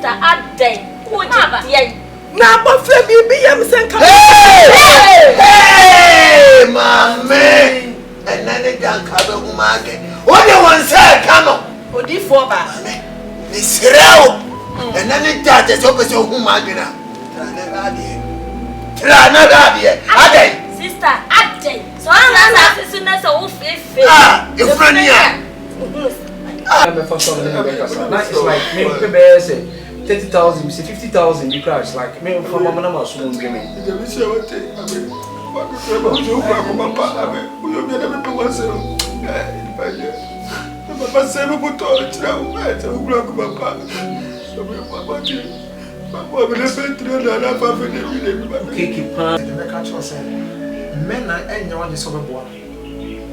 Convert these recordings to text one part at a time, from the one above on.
sister Addie. Who did na ba fra bi yam senka. Hey, mama. Enane janka be humage. Ode won say kano. Odi fo ba. Ni sirao. Enane jate so be so humage na. Trana radie. Adai. Sister Addie. So na sister so fefe. Ifrania. It's like maybe bear say 30,000, say 50,000 you crash like me from mama na so mo dream.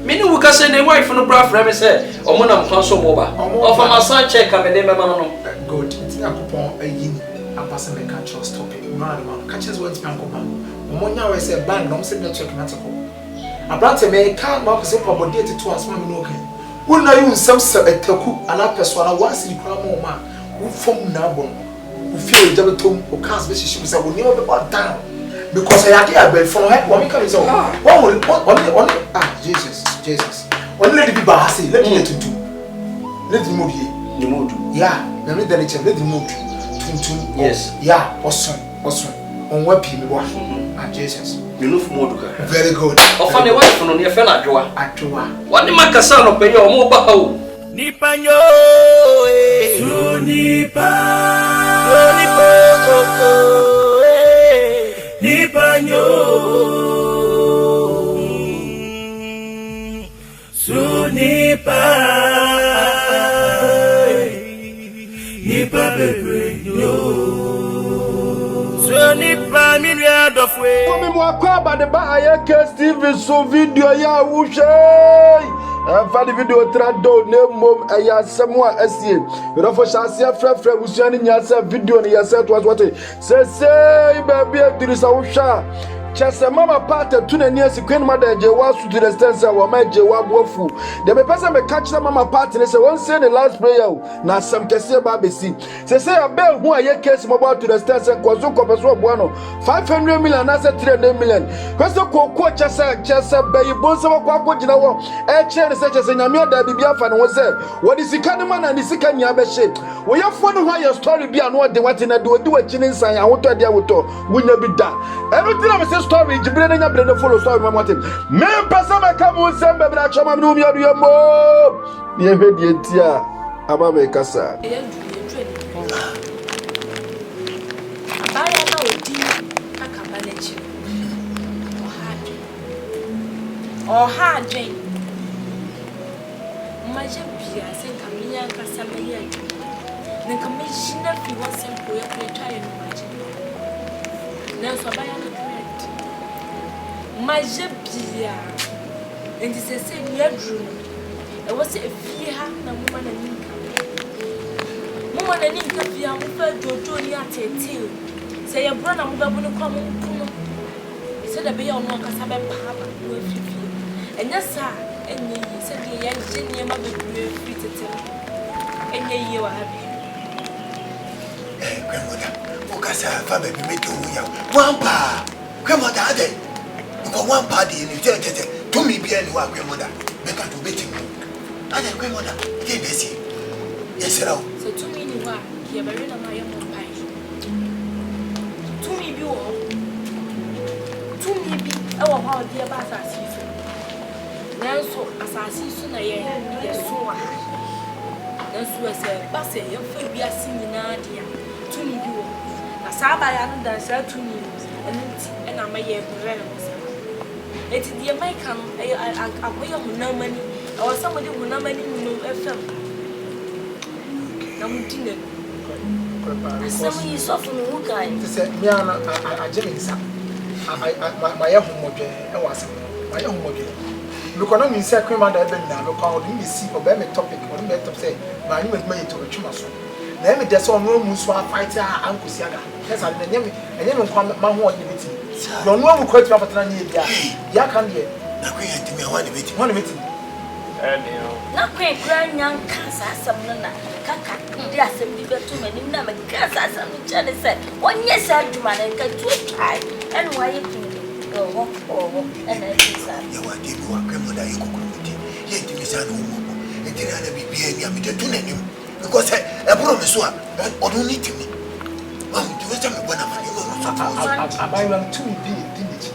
Me no wuka say the wife no bra frame say omo na mkwanso mo ba of my son check am dey mama no good it's na coupon ayin apasa me catch us stop it no man catch us what pan coupon omo nya we say bank no say check na to ko abrante me ka ma ko say probody to as ma me no kan wo na you nsam se etaku ana peso na wasi ni kra mo ma wo fom na bon wo feel jabe tom o cast be shishi say wo ni o be down because I had a from her when we come so one Jesus only let the people say let me to do let the move here the move yeah let me let the move to yes yeah awesome on what people and Jesus you know for more very good of the wife no near fell Adwoa what the makasa no pe yo mo ba ho Nipa nyo so nipa Nipa nyo so nipa bebe nyo so nipa myriad of way Come mo akwa ba de ba yefuo TV so video ya wo hwe fa the video trado ne mom eya asem a asie we fo shasia frefre busuan nya sa video ne ya set was what say baby adiri sa wo hwa Chese mama pata tuna ni asikwen mada Agyeiwaa su to the stand say wa ma Agyeiwaa bofu de me pese me catch mama pata ne say won say the last prayer na asem kese ba besi say abel hu aye case mo to the stand say kwazo kopeso bo no 500 million na say 300 million kwaso kokko chese bayi bon se kwa akogina wo e che ne say chese nyame oda bibia fa ne wo say wo di sika ne ma na ni sika nya be hye wo yefo no ha your story bia no de wate na de odi wa chini nsan ahoto de awoto wunya bi da everything am say story jibril na nyabere no follow story mama tem me pesa me ka mo sem be bra choma no mi odu yemo ye hwedi entia aba me kasa abaya na odi akaba na chi ohadwen maje bia se kaminya kasa me ye na kamishina fi wasem ko ya kwetwa ye no maje na so abaya na maje bia enti se ni adru e wo se efie ha na mama na ninka bia mo fa jojo ni atete se ye bro na mo ba bu no kwa mo kuno se da be ya ono kasa be pa ba no afifie enya sa enye yi se de ya jeni ma be du afiri tete enye yi wa ha bi Grandmother o kasa fa be me do ya wampa grandmother ade ko one party ni tete to me bia ni wa grandmother make am to beat me ade grandmother dey besi yes raw so to me ni wa ki abere na ma ye mo pai to me bi wo to me bi e wo ha odi e ba asasi so nanso asasi so na ye so wa ha nanso se ba se ye fa bi asini na dia to me bi wo na sa ba ya no dan sa to me enti e na ma ye brere mo eti die maika no akoye hunamani or somebody hunamani no fm na mutine asem yi so funu hu kai say me ana ajeminsa my homodwe e wasem my homodwe look on me say kwema da ebe na look on me see obe me topic on me top say ma ni me to twuma so na me de so no mu so fight ankusiaga kesa na nyame nkwa ma ho onye beti no no mu kwatuma patana ni bia ya kan de na kwen ntimi hwan beti hwan beti Na kwen kran yan kasa asam no na kaka di asam bi beto mani na me kasa asam no chane se onye sa adwuma na ka tu try en wa ye pin oh en na isa ya wa di bi wa kwemo da ye kokuruti ye di mi sa no mo e di na bi bi ani am de tu na nim because e promise so a odo ni timi am di we me bona ma ni mo so Agyeiwaa to me be dinich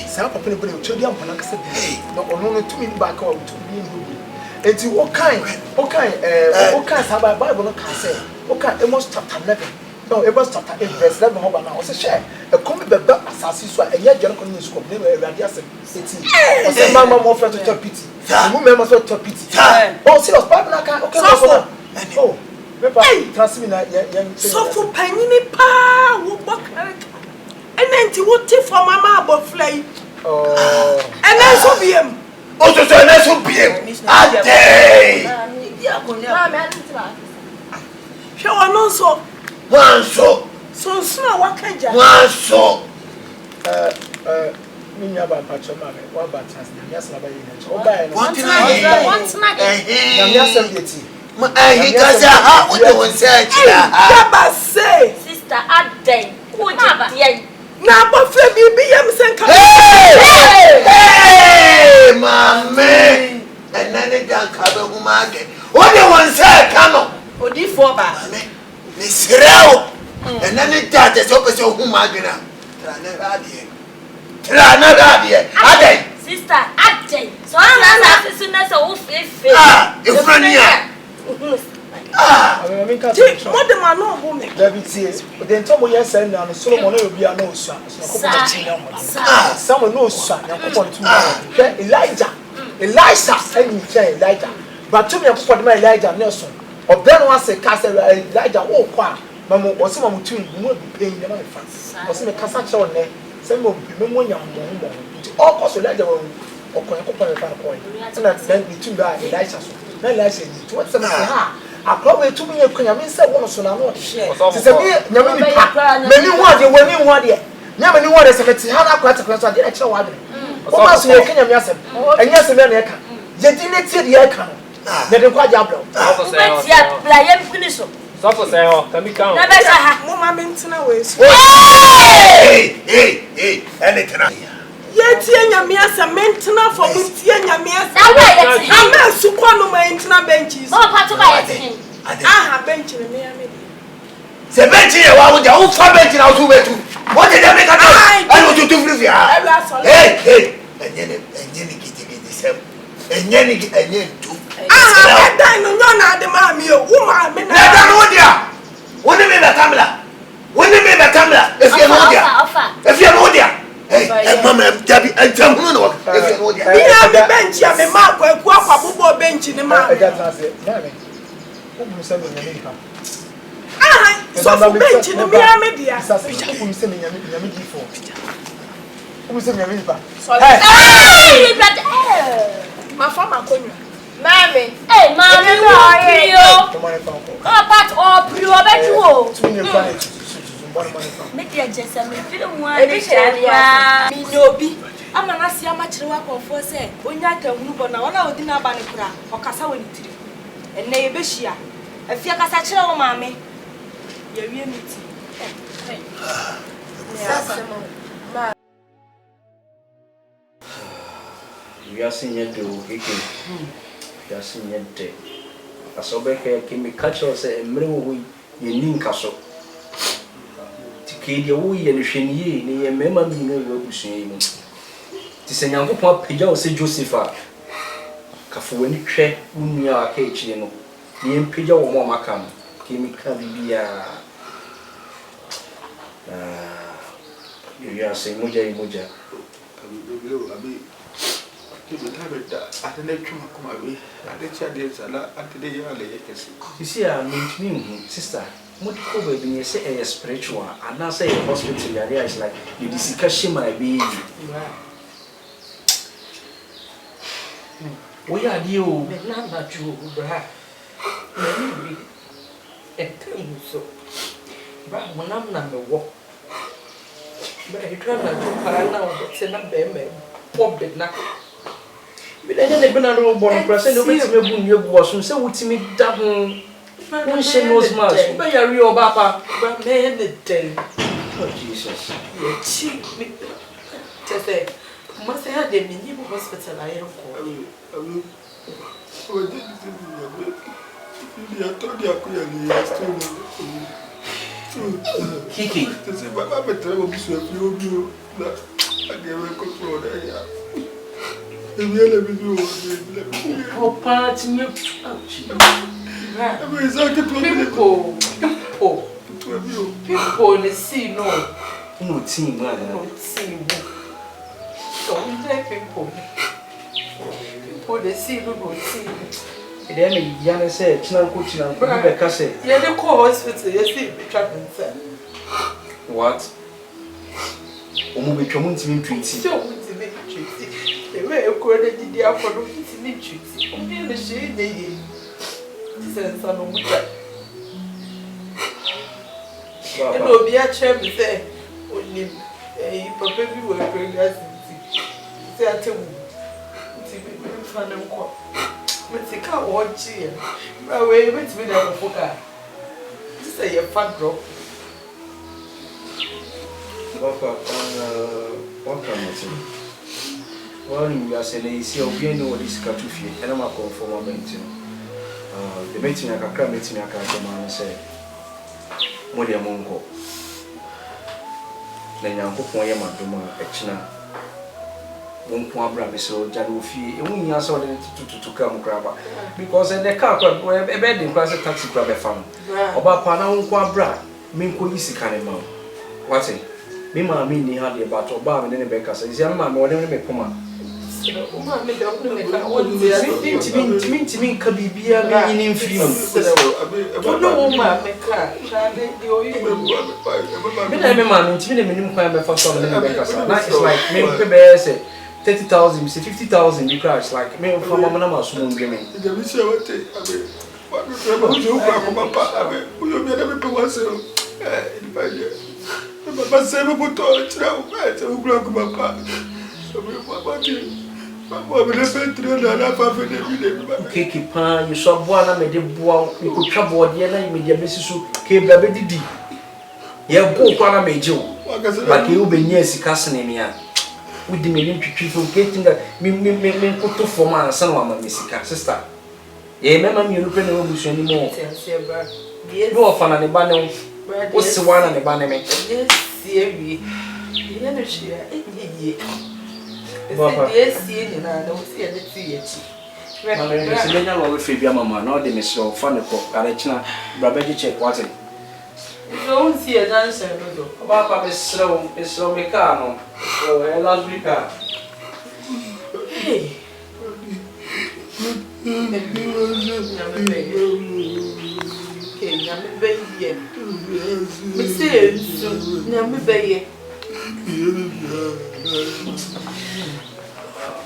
sa papa ne bere o chodi am pana kasa bi no ono no to me ba ka o to me ni enti o kan sa Bible no ka say o kan Amos chapter 11 no Amos chapter 8 verse 11 ho ba na o say share e come be ba asase so a enye gyan kon ni school ne Awurade asem eti o say mama mo fa to chapiti mo me mo so chapiti o serious Bible na ka o kan oh pepa transmit na so for panini pa wo bokareka enenti wo ti for mama aboflai enen so biem o so enen so biem ade mama antra hwe wono so so sna wakaja wanso minya ba pacho mama wa ba transmit ya sala ba yi na o ba no wantsna na mi asem yeti ma ahi kaza ha o de won say kira Gabasay sister Aden ko je tie na abofra bibi yam senka hey mame enane dan ka be huma ge o de won say kano odifo ba mame ni sireo enane da de so be so huma ge na tra na radie Aden sister Aden so na sister na so wo fefe ifrania mi ka ti mo de ma no ho me David tie de nto mo yes na no Solomon no obi ana osua so ko mo ti na mo someone no osua na ko pon tu ke Elijah Elisha any che Elijah but to me ko de ma Elijah na so obe no ase ka se Elijah o kwa mamo o se mamo tu mo bi pe na ma fa o se me kasa che o ne se mo bi mo nya mo nti o ko so Elijah wo o ko ko pa fa ko na ni tu ba Elisha so na Elisha ni to what se ma ha akrowe tu me kwanya me se wono so na no se se bi nyame ni pa meni ho ade wani ho ade nyame ni ho ade se meti ha na kwata kwata ade na kire wa ade o ma so ye kenya me asem enya se me na eka je di ne tie de eka na de kwa jablo ubeti ya bla ye mfini so so for say o kami kan na be sa ha mo ma mentina we so ene tena ye tie nyame asa mentina for mo tie nyame asa da wa ye ti ama su kwa no ma entina benches o pa to ba ye ti aha bench ne me ya me se benchi ye wa wo ja wo fa benchi na wo tu betu what did they make at all and wo tu free ya hey enye ni kiti sem enye tu aha dan no nyona de ma mi o wo ma me na da no dia woni me be kamla if you know dia hey mama jabi antam no if you know dia bi ya me bench ya me ma kwa ku akwa bobo bench ne ma e ja trase na me o bu se me nyame pa aha so for bench ne me ya me dia sa se o bu se me nyame di fo o bu se me nyame pa hey brother ma fa ma konwa mami mami wo prio o mo ne fa ko o pat o prio betu o tu ne fa me dia jesa me feel one e be sharia mi nobi ama na sia ma kire wa konfo se onya ka hunu bo na wona odi na ba ne kura o kasa woni tiri enne ye be hia afia kasa kire wo mami ya wie mi ti we are seeing it do keke we are seeing it asobe ke kimi culture se emre wo ye ninka so tikedi wo ye ne hweniye ne ye mema mi ne wo busun yi mu ti se nyankopon apagya wo se Josepha kafo wani hwe unua aka echi no ne mpagya wo mo maka no kimi ka bibia you are saying moja Abi kibu tabeda atene chuma kuma bi ade cha de sala ade ya le yekesi sisi a mentimi sister what ko be bi say a spiritual and now say a hospital area is like the discussion might be we are you na na ju bra na ni bi etem so ba monam na me wo ba e twa na ju para na o se na be me pop na But then they been a little born person, no bit me boom your boss, and so what's me double. One say nose mask, but you're real papa. But man, the day. Oh, Jesus. You cheat me. To say, must have them in your hospital. I don't call you. Kiki. Oh, party me. People, they see no. No team, man. No team. Don't let people. People, they see no team. Then Yana said, Chinan Kuchinan, Rebecca said, yeah, they call hospital, you see, trapping, sir. What? Omu community treaty. So, to make treaty. The way you credit the apple to make treaty. Only the shade they send some of that. And will be a chair with there. Only a papa be were pregnant. Say, I tell you, but the car watch here. But we went to me down for car. This is a fat drop. Papa, what can I say? Well, you are saying, see, you know this car to feed, and I'm a call for one meeting. The meeting I can meeting I can come and say, what your monko. Then you put one yama duma, a china. One point brave so Janufi, and we are so to come grab because in the car, a bed in class taxi grab a farm. About Pana bra, Minko is a cannon. What's it? Me mamma mean had the battle bar and then a baker says, young man, whatever may come on. To me, could be beer in influence. Don't know, mamma, make car. But I remember to me, the minimum crime for some baker. That is like me, bear say 30,000, say 50,000, you crash like me from a man was soon dreaming. Kiki pan, you saw one made the boy, you could trouble the other media Mrs. came baby didi. Yeah, both one made you. Like you be near Sicassin in here. With the million people getting that me put to for my son, one Missica, sister. Yeah, remember you look anymore. No fun on the banner. What's the one on the banner? Yes, see, you know, she yes, and I don't see anything. I'm going to Mamma, not the Miss Funny Pop, Arachina, Brabedi check what it. You don't see a dancer, Papa is slow, Mecano, so a last week. Hey,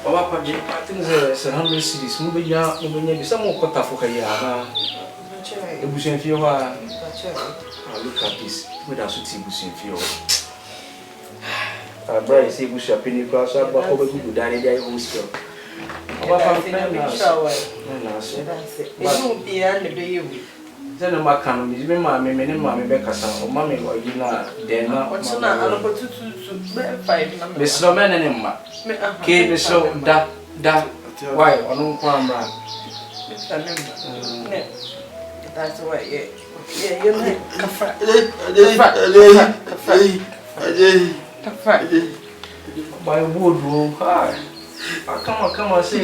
Papa, I think there's 100 cities. Moving out, moving some more cut off for a year. It was in few. Look at this. Without shooting, was in few. Brian say, we shall penny cross up, but over good daddy, I will still. Papa, shower. It won't be under the baby. Then a macaron is mammy, mammy, Becca, or mammy, or you know, then what's not a little to 5 Miss Loman and Emma. Came so that why on camera. That's why, yeah, you know, by woodroom. Come on, say,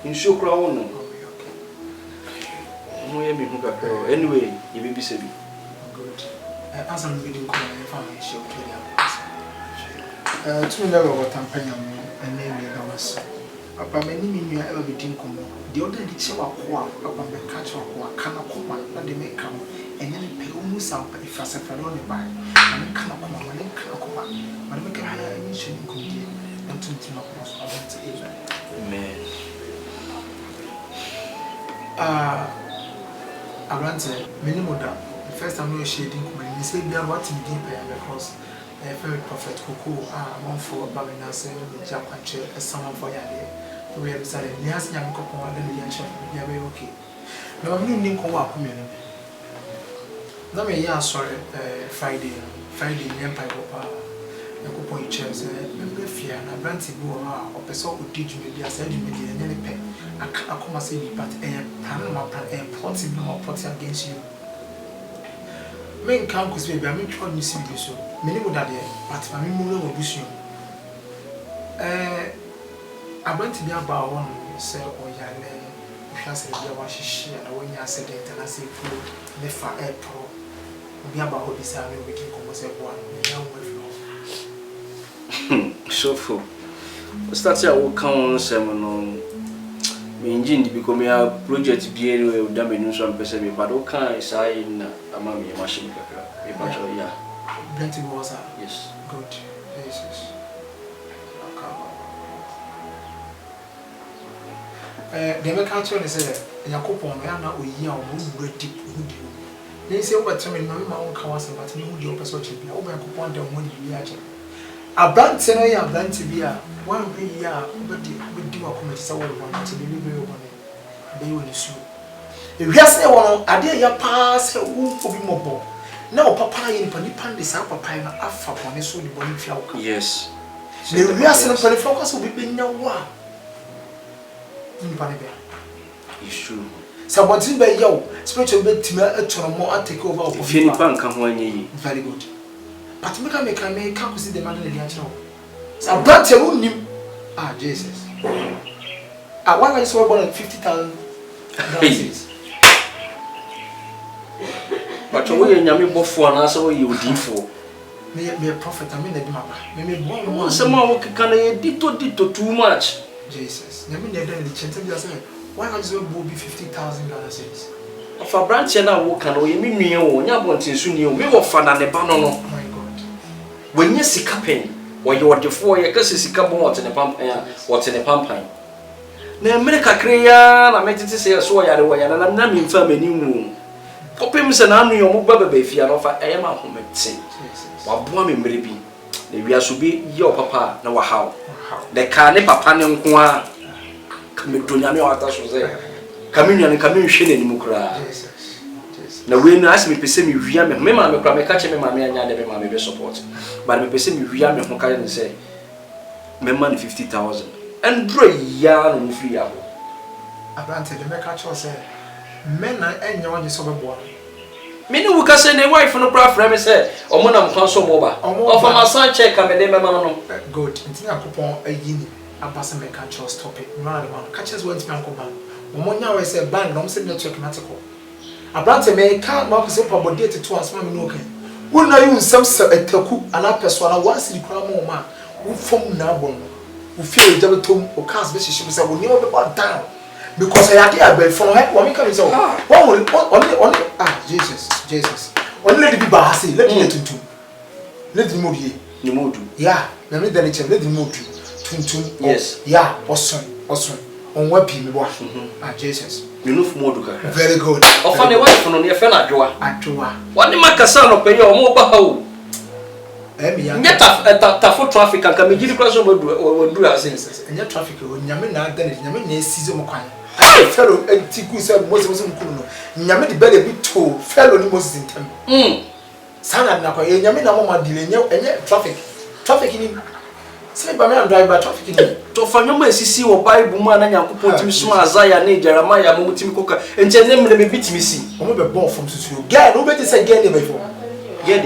in show crown. Anyway, you will be saving. Good. As I'm reading, family show to never what I'm paying and name was. Upon many men ever be dinkum. The other did show up upon the catch or cannot come and they may come and then pay almost up if I suffer only by and cannot come and then cannot come but make a higher mission and to knock us about to Amen. Abrante, minimum that. The first time we shading, we say, we are what in deep because a very prophet Kuku, one for Babina, saying, Japan chair, as someone for Yadi. We have decided, yes, young couple, and then the chef, we are very okay. No, I'm new co-op community. No, me, yeah, sorry, Friday, Empire Papa, and Coupon chairs, and fear, and Abrante go or person who teach me, I said, you may get any pen. I come and say, but a Panama plan, plotting no plotting against you. Men can't cause baby, I mean, trying to see you so. Many would have but my memory will be soon. I went to be about one, sir, or Yale, if I said, I was share, when you said it, and I said, the far air pro. Be about what this army we can come as a one, So full. Start here, will come on seven. Engine become a project be anyway with damage some person, but okay, say in a mammy machine. Yeah, plenty water. Yes, good. Jesus. The mechanical is a Yakupon, I am not with you, who deep who do. They say over to me, my own cars, but me who do person to be over Kupon, then when you react. A brand say I am to be a 1 year, but we do a committee so one to deliver on it. They will issue. If you say one, I dare your pass, who will be mobile. Now, Papa in Panipan is our papa and Alpha on his own body flower. Yes. The reason of the focus will be no one. It's true. Somebody by you, spiritual bed to more take over of Finipan come when ye. Very good. But make can't see the man in the natural. So I brought you him. Ah, Jesus. I want I saw about 50,000. But you will yammy before and answer what you would do for. Me a prophet, I mean, the mother. Maybe one someone can ditto too much. Jesus. Never the chance of yourself. Why not you will be 50,000 dollars? Of a branch and I walk and we mean you, Yabotin soon you will fan and the banana. Oh my God. When you see capping, or you are the 4 years, you see carbon what's in a pump, what's in a pump. Now, America Crayan, I meant to say a soy at the way, and I'm not in family new. Copims and I'm your mobile baby, and offer I am a home at say. What woman may be? We are to be your papa, no how. The carne papa and qua come to Yami or Tasha. Communion and communion in Mukra. Now, when ask me, Pessim, you yam, Mamma, I catch me, mamma, and never mamma support. But I Pessim, you yam, and say, Mamma 50,000. And draw yarn and free apple. I planted the Mercator said, Men and your one is over born. Many who can send a wife from a prof, Remy said, or when I'm console mobile, or for my son check, I'm a name, good. Until I coupon a guinea, a person may catch your stop it. Run one catches one to Uncle Ban. One now I say, Bang, don't send the check matical. A planted may can't mark us up about data to us, mammy looking. Wouldn't I use some a toku and up as well? Once you cry more man who form now one. Who feel double tone or cast message, she will never be down. Because I had a from her, what we can say, what will only, Jesus. Only let it be Bahasi, let me do. Let him move ye. You move to, yeah, let me let him move to. Yes, yeah, awesome. On what people, Jesus. You look more to very good. Or find a wife from your fellow Adwoa. What the Macasan of your mobile? Yet a traffic and come give you cross over do as and your traffic when Yamina then Yamin season quine. I fellow and Tiku said Moses Kuno. Yamid belly bit too, fellow Moses in temple. Sana Napa, Yamina Mama delay and yet traffic in him. Say by man drive by traffic in him. To find your Messi or Bible man and Yakupo to Sma Zaya, Jeremiah, Mutim Coca, and tell them to be bit me see. I'm a ball from Susu. Get nobody said get before. Get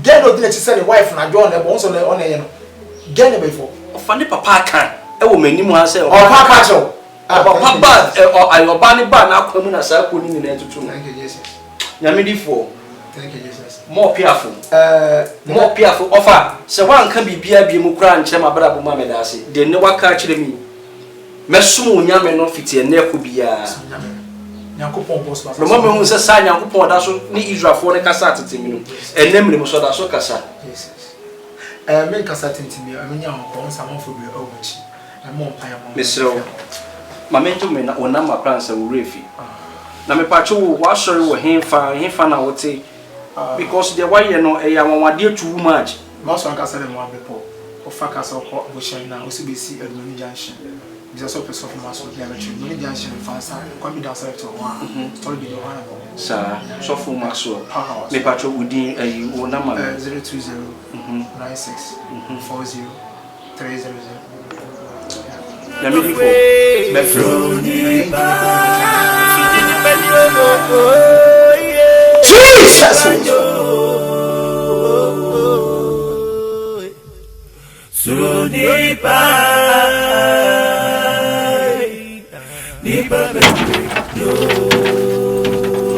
Get no dinner to send a wife and I draw them also on a get before. Funny papa can. I will make him answer. Or papa. Papa or I will ban it ban now coming as I couldn't in to 2. Thank you, Jesus. Yamidi for. Thank you, Jesus. More fearful. More fearful offer. So one can be Pia Bimukra and Chema Brabo Mamedasi. They never catch me. Messumu Yaman no fit and never could be a. The moment who says, "I am upon us, need Israel for the Cassat to me, and namely was what I saw Cassa." Yes, make Cassat to me. I mean, young someone for your own. I'm more pie. Miss Rowe, my mentor may not number plans and refi. na me pacho wa sorry wo hemfa na wote because the why no e ya wanwade too much most one kasa dem one people o fa kasa ko bushing na o si be see Adwoa junction just so person from us with level 2 Adwoa junction fansa come down side to one story be the one sir so for maxo me pacho wudi wo na ma 020 96 40 300 Yamidi for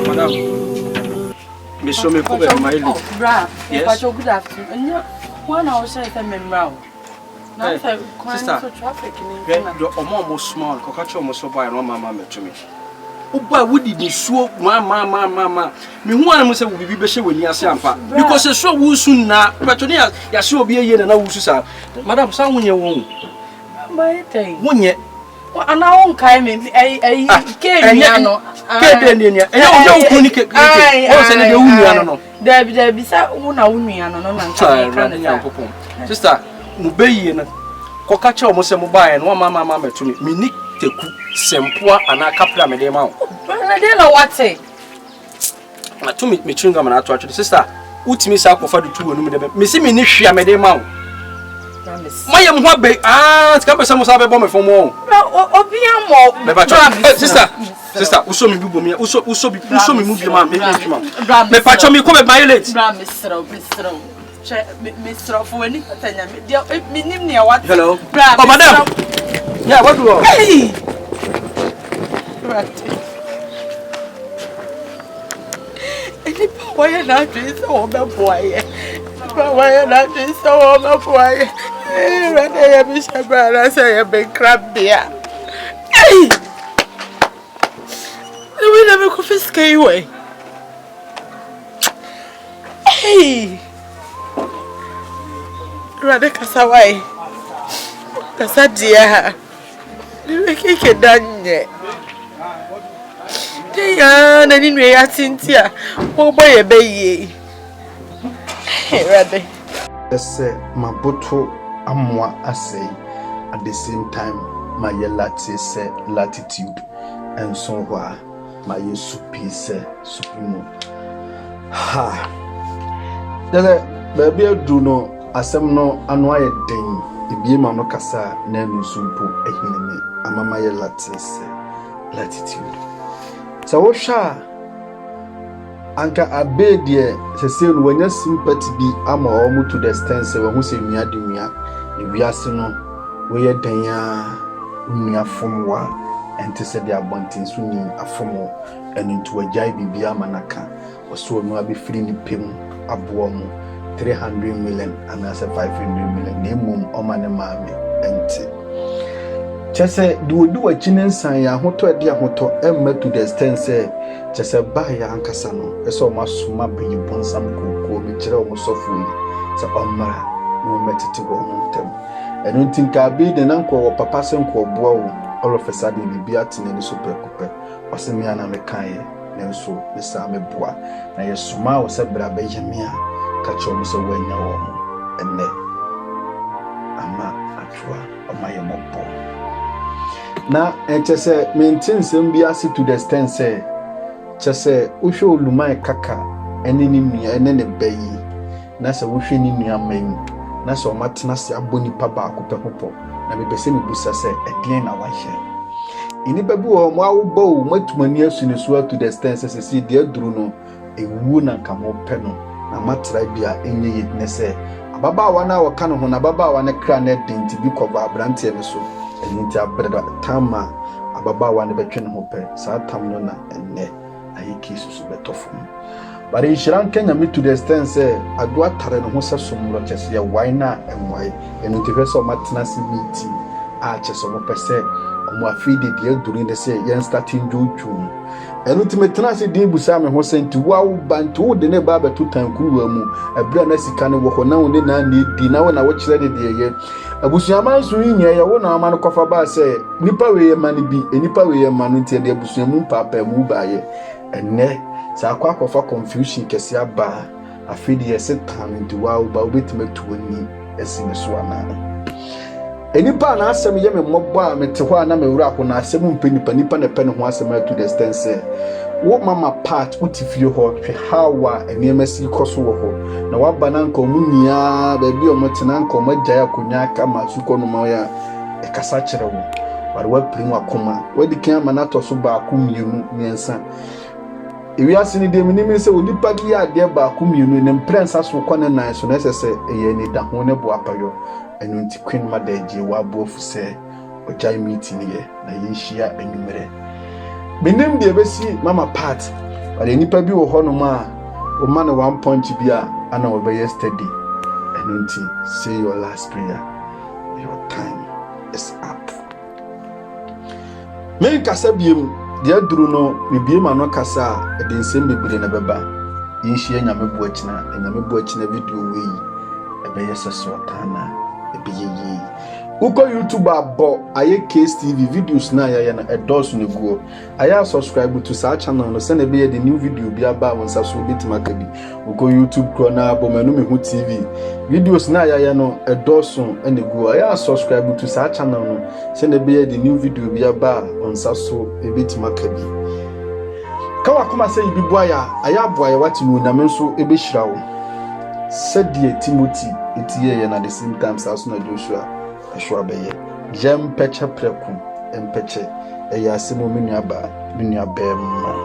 Madam, Miss Somi Kobe, my lady. Yes. Good afternoon. One hour, say, sister, traffic the almost small, Cocacho was so by no mamma to me. Oh, boy, would it so, mamma? Me one must have be better when you are sampa because it's so wool soon now, but to near Yasho be a year and I will say, Madam, someone you won't. My thing. One yet. And I won't come in a piano. There be some sister, Mubay, Cocacho must have mobile and one mamma to me. Mini teku, Sempoa, and a couple of medema. I don't know what say. To meet me chewing and I told sister, Uti Miss Alco for the 2 and Missy Minishia medema. My young hobby, Gabasay must have a bomb for more. Sister, Uso me move me, Uso me move your man, me patch me come at my late. Mr. For anything, what? Hello, oh, madam. Yeah, what do you? Hey! Why are not doing so, my boy? Why are not doing so, my boy? When I am Mr. Brown, I say a big crab beer. Hey! The way I make off his away. Hey! Rather Casaway. Casadia. You make it done yet. They are in Cynthia. Oh, boy, a baby. Rather. Say my bottle amwa assay at the same time my latte say latitude and so my supi say supremo. Ha. Dele baby do no asem no anu aye den ebie ma no kasa na anu sumpo ehineme amama ye latte say latitude. So wo sha anka Abbey de sese no wanya sympathy bi ama omo to the extent say wo se nua de nua ewiase no wo ye dan a nua fomwa ente se de abontin so ni afomo enentu agyae bibia manaka wo so no abefiri ni pem aboa mu 300 million and as 500 million na mum oma ne maame ente chese do achine nsan ya hoto ade ahoto emma to the extent say chese ba ya ankasa no eso masoma bayi bonsam kokko bi kire o sofo yi se omara no metete go hontem enu tinka Abbey de nanko wo papa senko boa wo all of a sudden bibi atene ni super kopɛ wasemi ana mekae nenso ne sa me boa na yesoma wo se bra ba yemia ka cho mo se wanya wo enne ama Adwoa amaye mopo na chese maintain sem bi ase to the extent say chese uhwe olumai kaka ene ni nua ene ne bayi na se wohwe ni nua man na se o matena se aboni pa ba akopɛ popo na me pese me busa se edien na wahye ini babu o mo awbo matumani asune so to the extent say se de aduru no ewu na kamo pɛ no na matra bia enye yedne se ababaawa na waka no ho na ababaawa na kra na denti bi kɔba abrante ne so enti abreda tama ababaawa ne betwe ne ho pɛ saa tam no na enne ayi kisu so betofum bare inshiran Kenya me to the extent say Adwoa tare no ho se somlo chese ya wine na enwai enti hwese o matena se meeting a chese mo pɛ se omo afide de during the say yen starting joju enu ti metena se din busa me ho senti wa bantu de ne ba betu tankuru mu abira na sika ne wo ho na wo ne na di na wo na wo kire de ye abusuaman so yinya ye wo na ama no kofa ba se nipa we ye man bi enipa we ye man nti de abusuamu papa mu ba ye enne sa akwa kofa confusion kese aba afidi ye se tan nti wa ba obetima tuwani esime so ana enipa na asem ye me mmobbo a mete ho ana me wura ko na asem mpenipa nipa na pene ho asem to the extent say wo mama part utifie ho hwe hawa eniemasi koso wo ho na waba na nka omunia ba bi omotena nka omagya akonya aka masuko no ma ya e kasa kire wo ware wa prim akoma wadi kan mana to so ba akomienu miensa ewi asini de minimi se onipa bi ya de ba akomienu ne mprensa so kone nan so na sese eye ni da ho ne bo apayo enu nti queen mother Agyeiwaa bofu se ojai meeting ye na yehia enumere menim de besi mama part wale nipa bi wo hono ma o man one punch bi a ana wo be yesterday enu nti say your last prayer, your time is up. Men kasa biem de aduru no bibiem ano kasa e de nsem bebere na beba yehia nyame bo akina nyame bo akina video we e be yeseso tana ebiyeyi uko YouTube abo AY3CASE TV videos na ya na endorse ne go aya subscribe to sa channel no send be the new video bi aba wonsa so bitima ka bi uko YouTube kro na abo manu me hu TV videos na ya no endorse ene go aya subscribe to sa channel no send be the new video bi aba wonsa so bitima ka bi kawa kuma say bi boya aya boya wati no nyame so ebe hirawo sadie Timothy etiye na the same time as na Joshua ashwa beye jam pecha preku empeche eya simo minua ba minua bemma